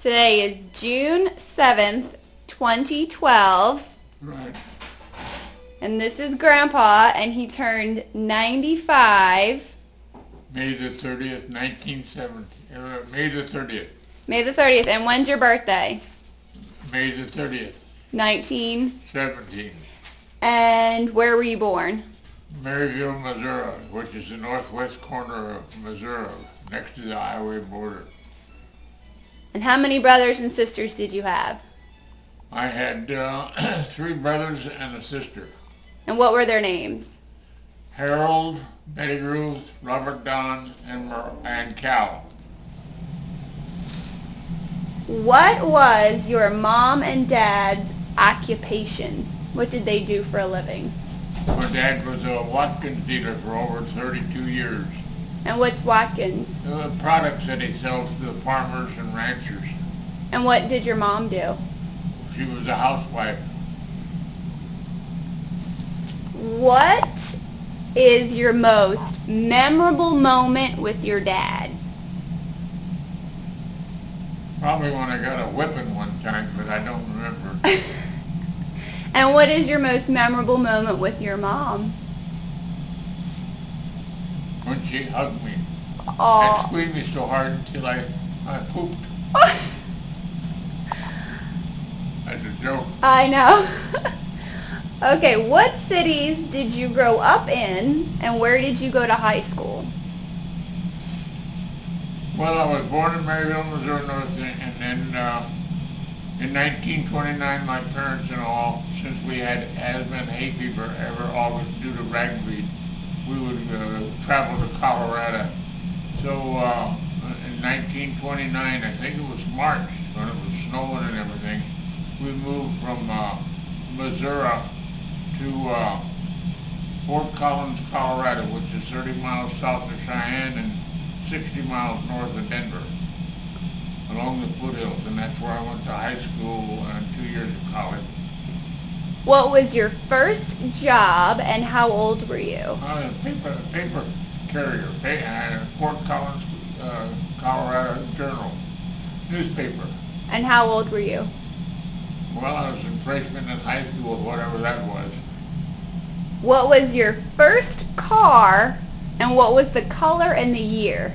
Today is June 7th, 2012. Right. And this is Grandpa, and he turned 95. May the 30th, 1970. May the 30th. May the 30th. And when's your birthday? May the 30th. 1917. 17. And where were you born? Maryville, Missouri, which is the northwest corner of Missouri, next to the Iowa border. And how many brothers and sisters did you have? I had 3 brothers and a sister. And what were their names? Harold, Betty Ruth, Robert Don, and Cal. What was your mom and dad's occupation? What did they do for a living? My dad was a Watkins dealer for over 32 years. And what's Watkins? The products that he sells to the farmers and ranchers. And what did your mom do? She was a housewife. What is your most memorable moment with your dad? Probably when I got a whipping one time, but I don't remember. And what is your most memorable moment with your mom? When she hugged me and Oh. squeezed me so hard until I pooped. That's a joke. I know. Okay, what cities did you grow up in, and where did you go to high school? Well, I was born in Maryville, Missouri, and then in 1929, my parents and all, since we had asthma and hay fever every August due to ragweed, we would travel to Colorado. So in 1929, I think it was March, when it was snowing and everything, we moved from Missouri to Fort Collins, Colorado, which is 30 miles south of Cheyenne and 60 miles north of Denver, along the foothills, and that's where I went to high school and 2 years of college. What was your first job, and how old were you? Paper carrier, Fort Collins, Colorado Journal, newspaper. And how old were you? Well, I was a freshman in high school, whatever that was. What was your first car, and what was the color and the year?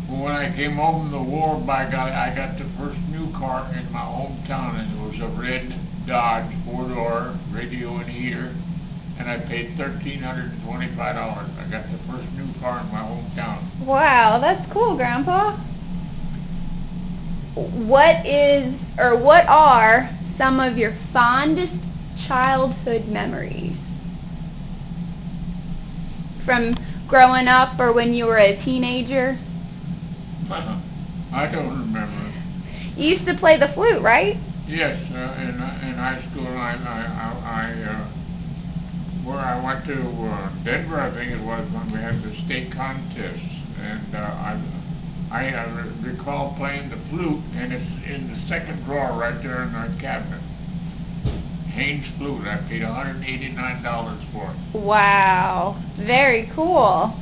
When I came home from the war, by golly, I got the first new car in my hometown, and it was a red Dodge 4-door, radio and heater, and I paid $1,325. I got the first new car in my hometown. Wow, that's cool, Grandpa. What are some of your fondest childhood memories? From growing up or when you were a teenager? I don't remember. You used to play the flute, right? Yes, in high school, where I went to Denver, I think it was, when we had the state contest, and I recall playing the flute, and it's in the second drawer right there in our cabinet. Haynes flute. I paid $189 for it. Wow, very cool.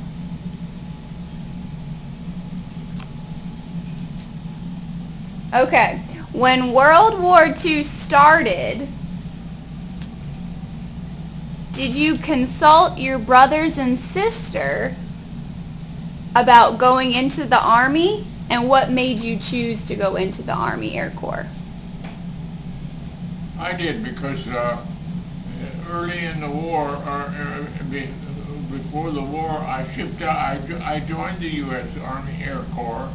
Okay, when World War II started, did you consult your brothers and sister about going into the Army, and what made you choose to go into the Army Air Corps? I did, because early in the war, before the war, I shipped out. I joined the U.S. Army Air Corps,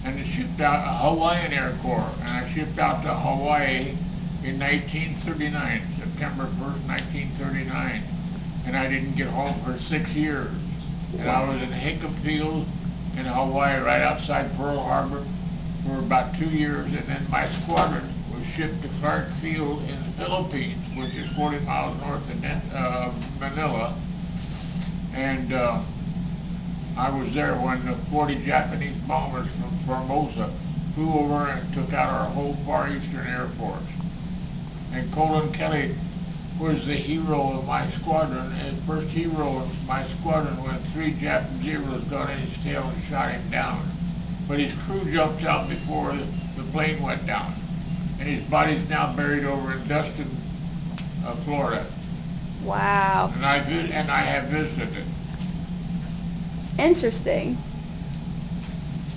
and it shipped out a Hawaiian Air Corps, and I shipped out to Hawaii in 1939, September 1st, 1939, and I didn't get home for 6 years. And I was in Hickam Field in Hawaii, right outside Pearl Harbor, for about 2 years, and then my squadron was shipped to Clark Field in the Philippines, which is 40 miles north of Manila, and I was there when the 40 Japanese bombers from Formosa flew over and took out our whole Far Eastern Air Force. And Colin Kelly was the hero of my squadron, and first hero of my squadron when 3 Jap Zeros got in his tail and shot him down. but his crew jumped out before the plane went down. And his body's now buried over in Dustin, Florida. Wow. And I have visited it. Interesting.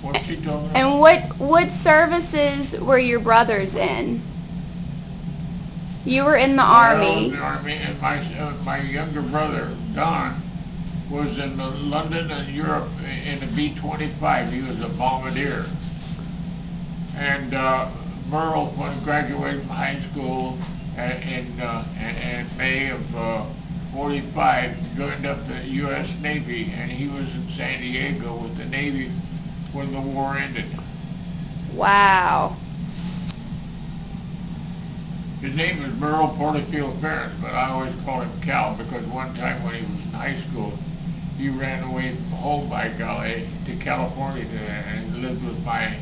What's she talking about? And what services were your brothers in? You were in the I Army. was in the Army, and my younger brother, Don, was in London and Europe in a B-25. He was a bombardier. And Merle, when he graduated from high school in May of 45, joined up the U.S. Navy, and he was in San Diego with the Navy when the war ended. Wow. His name is Merle Porterfield Ferris, but I always call him Cal because one time when he was in high school, he ran away from home, by golly, to California and lived with my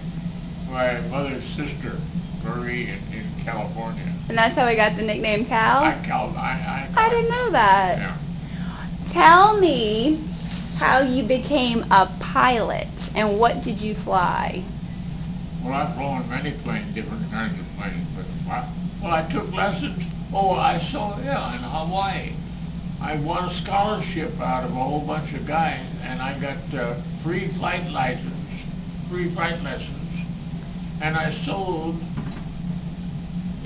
mother's sister, Marie, in California. And that's how we got the nickname Cal? I didn't know that. Yeah. Tell me how you became a pilot and what did you fly? Well, I've flown many planes, different kinds of planes, but I took lessons. Oh, in Hawaii. I won a scholarship out of a whole bunch of guys, and I got free flight lessons. And I sold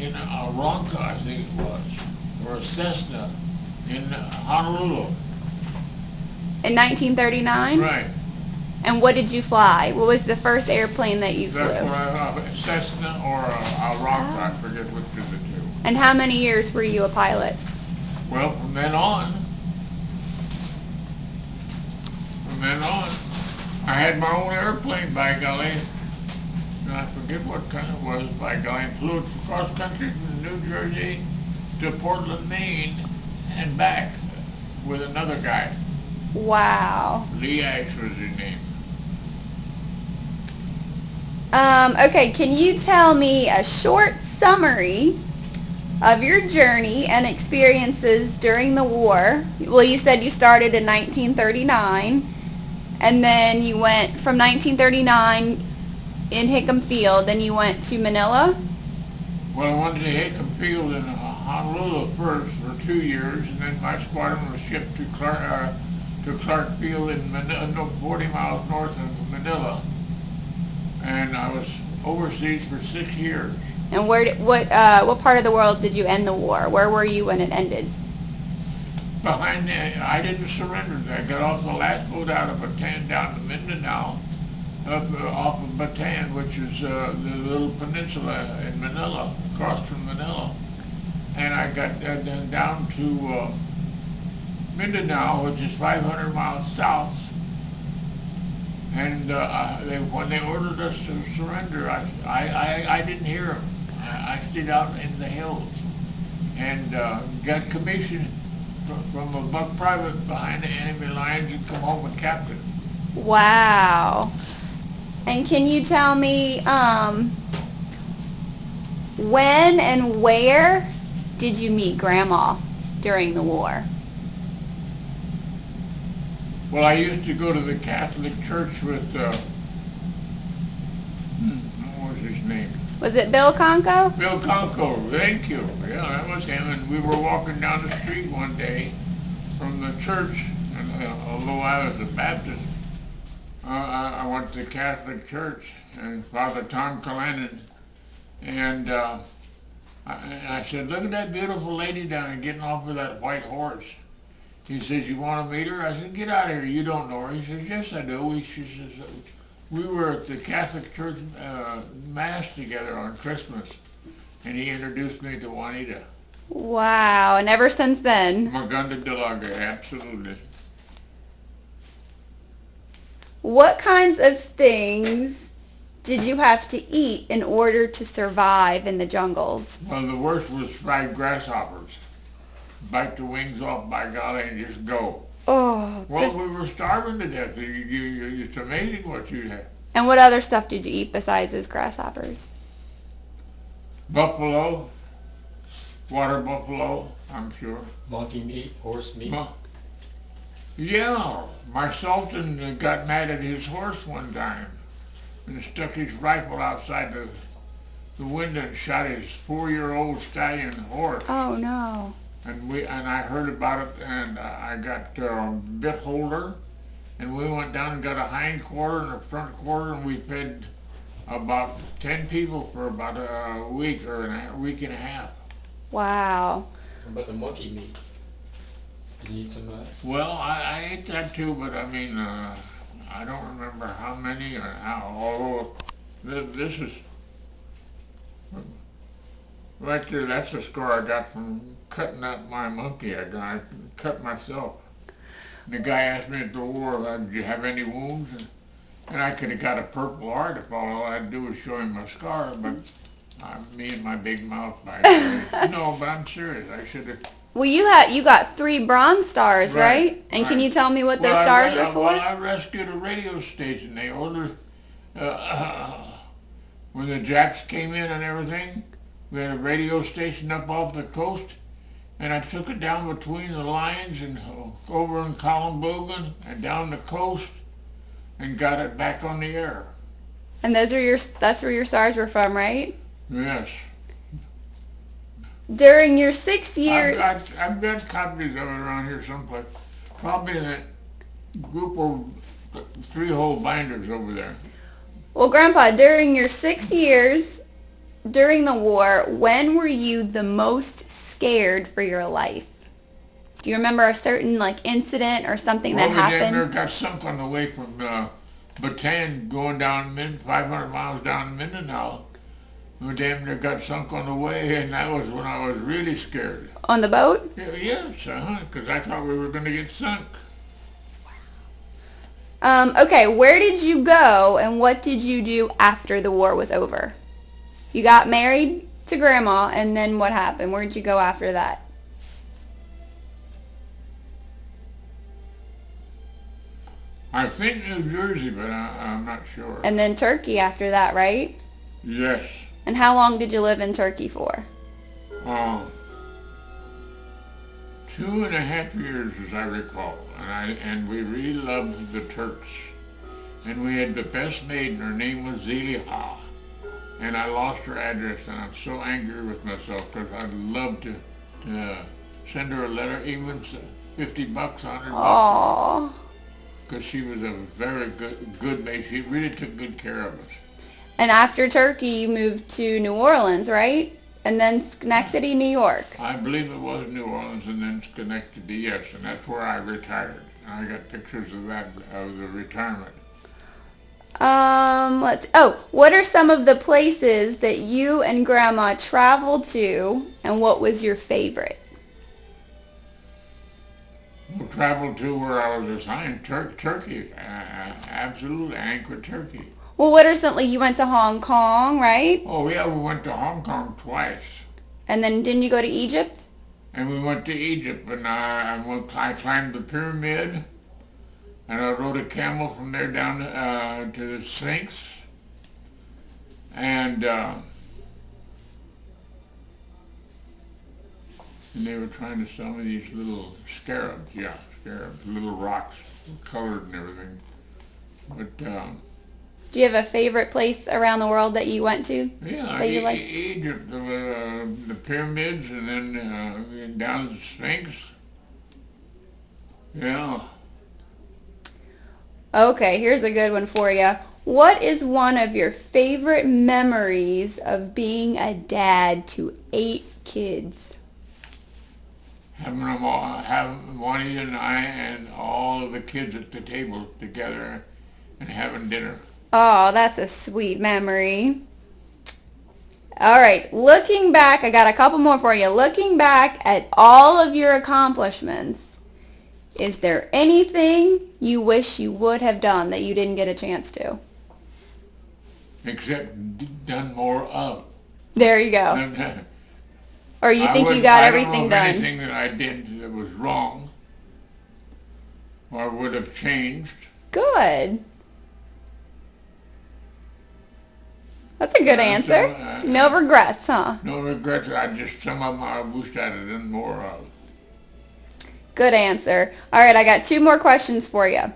in a Ronca, I think it was, or a Cessna in Honolulu. In 1939? Right. And what did you fly? What was the first airplane that you flew? That's what a Cessna or a Ronca, I forget which of the two. And how many years were you a pilot? Well, from then on, I had my own airplane, by golly. And I forget what kind it was, by golly. I flew across country from New Jersey to Portland, Maine, and back with another guy. Wow. Lee Ash was his name. Okay, can you tell me a short summary of your journey and experiences during the war? Well, you said you started in 1939, and then you went from 1939 in Hickam Field, then you went to Manila? Well, I went to Hickam Field in Honolulu first for 2 years, and then my squadron was shipped to Clark Field in Manila, 40 miles north of Manila. And I was overseas for 6 years. And what part of the world did you end the war? Where were you when it ended? I didn't surrender. I got off the last boat out of Bataan down to Mindanao, off of Bataan, which is the little peninsula in Manila, across from Manila. And I got down to Mindanao, which is 500 miles south. And when they ordered us to surrender, I didn't hear them. I stayed out in the hills and got commissioned from a buck private behind the enemy lines and come home a captain. Wow. And can you tell me when and where did you meet Grandma during the war? Well, I used to go to the Catholic Church with, what was his name? Was it Bill Conco? Bill Conco, thank you. Yeah, that was him. And we were walking down the street one day from the church, and although I was a Baptist, I went to the Catholic Church, and Father Tom Callanan, and I said, look at that beautiful lady down there getting off of that white horse. He says, you want to meet her? I said, get out of here, you don't know her. He says, yes, I do. She says, we were at the Catholic Church Mass together on Christmas, and he introduced me to Juanita. Wow, and ever since then? Maganda de Lager, absolutely. What kinds of things did you have to eat in order to survive in the jungles? Well, the worst was fried grasshoppers. Bite the wings off, by golly, and just go. Oh. Well, we were starving to death. It's amazing what you had. And what other stuff did you eat besides those grasshoppers? Buffalo, water buffalo, I'm sure. Monkey meat, horse meat. Yeah, my sultan got mad at his horse one time. and stuck his rifle outside the window and shot his 4-year-old stallion horse. Oh no. And I heard about it, and I got bit holder, and we went down and got a hind quarter and a front quarter, and we fed about 10 people for about a week or a week and a half. Wow. How about the monkey meat? Did you eat some of that? Well, I ate that too, but I mean, I don't remember how many or how, although this is, right there, that's the scar I got from cutting up my monkey. I cut myself. And the guy asked me at the war, did you have any wounds? And I could have got a Purple Heart if all I had to do was show him my scar, but me and my big mouth back there. No, but I'm serious. I should have. Well, you got 3 Bronze Stars, right? And can right. you tell me what those Well, stars are for? Well, I rescued a radio station. They ordered, when the Japs came in and everything, we had a radio station up off the coast, and I took it down between the lines and over in Columbogan and down the coast and got it back on the air. And that's where your stars were from, right? Yes. During your 6 years. I've got copies of it around here someplace. Probably in that group of 3 whole binders over there. Well, Grandpa, during your 6 years during the war, when were you the most scared for your life? Do you remember a certain incident or something that happened? Well, we got sunk on the way from Bataan going down 500 miles down to Mindanao. We damn near got sunk on the way, and that was when I was really scared. On the boat? Yes, because I thought we were going to get sunk. Okay, where did you go and what did you do after the war was over? You got married to Grandma, and then what happened? Where did you go after that? I think New Jersey, but I'm not sure. And then Turkey after that, right? Yes. And how long did you live in Turkey for? 2.5 years, as I recall, and we really loved the Turks. And we had the best maid, and her name was Zeliha. And I lost her address, and I'm so angry with myself because I'd love to send her a letter, even $50, $100. Aww. Because she was a very good maid. She really took good care of us. And after Turkey, you moved to New Orleans, right? And then Schenectady, New York. I believe it was New Orleans and then Schenectady, yes, and that's where I retired. And I got pictures of that, of the retirement. What are some of the places that you and Grandma traveled to, and what was your favorite? We traveled to where I was assigned, Turkey, absolutely, Anchor, Turkey. Well, what are some, you went to Hong Kong, right? Oh yeah, we went to Hong Kong twice. And then didn't you go to Egypt? And we went to Egypt, and I climbed the pyramid, and I rode a camel from there down to the Sphinx, and they were trying to sell me these little scarabs, little rocks, colored and everything. But do you have a favorite place around the world that you went to? yeah, that you like? Egypt, the pyramids, and then down to the Sphinx. Yeah. Okay, here's a good one for you. What is one of your favorite memories of being a dad to 8 kids? Having them all, having Juanita and I and all of the kids at the table together and having dinner. Oh, that's a sweet memory. All right, looking back, I got a couple more for you. Looking back at all of your accomplishments, is there anything you wish you would have done that you didn't get a chance to? Except done more of. There you go. Or you think you got everything done? I don't know of anything that I did that was wrong or would have changed. Good. That's a good answer. No regrets, huh? No regrets. Some of them I wish I'd have done more of. Good answer. All right, I got 2 more questions for you.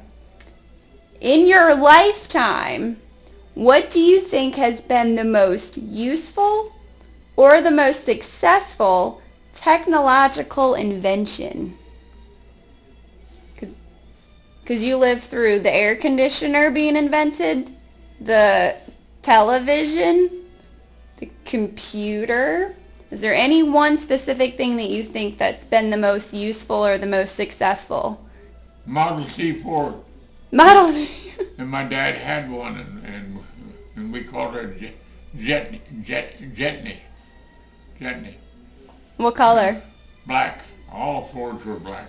In your lifetime, What do you think has been the most useful or the most successful technological invention? Because you lived through the air conditioner being invented, the television, the computer. Is there any one specific thing that you think that's been the most useful or the most successful? Model C Ford. Model. And my dad had one, and we called her Jetney. What color? Black. All Fords were black.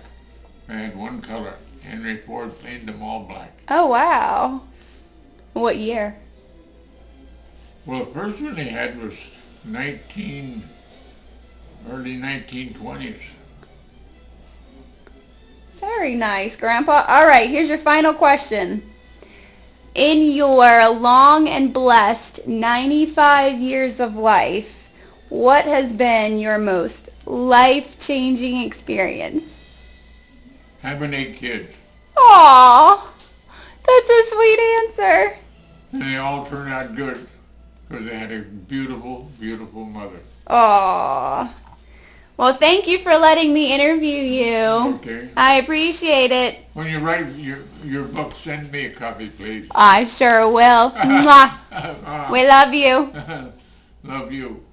They had one color. Henry Ford painted them all black. Oh, wow. What year? Well, the first one he had was early 1920s. Very nice, Grandpa. All right, here's your final question. In your long and blessed 95 years of life, what has been your most life-changing experience? Having 8 kids. Aww, that's a sweet answer. And they all turned out good because they had a beautiful, beautiful mother. Aww. Well, thank you for letting me interview you. Okay. I appreciate it. When you write your book, send me a copy, please. I sure will. Mwah. We love you. Love you.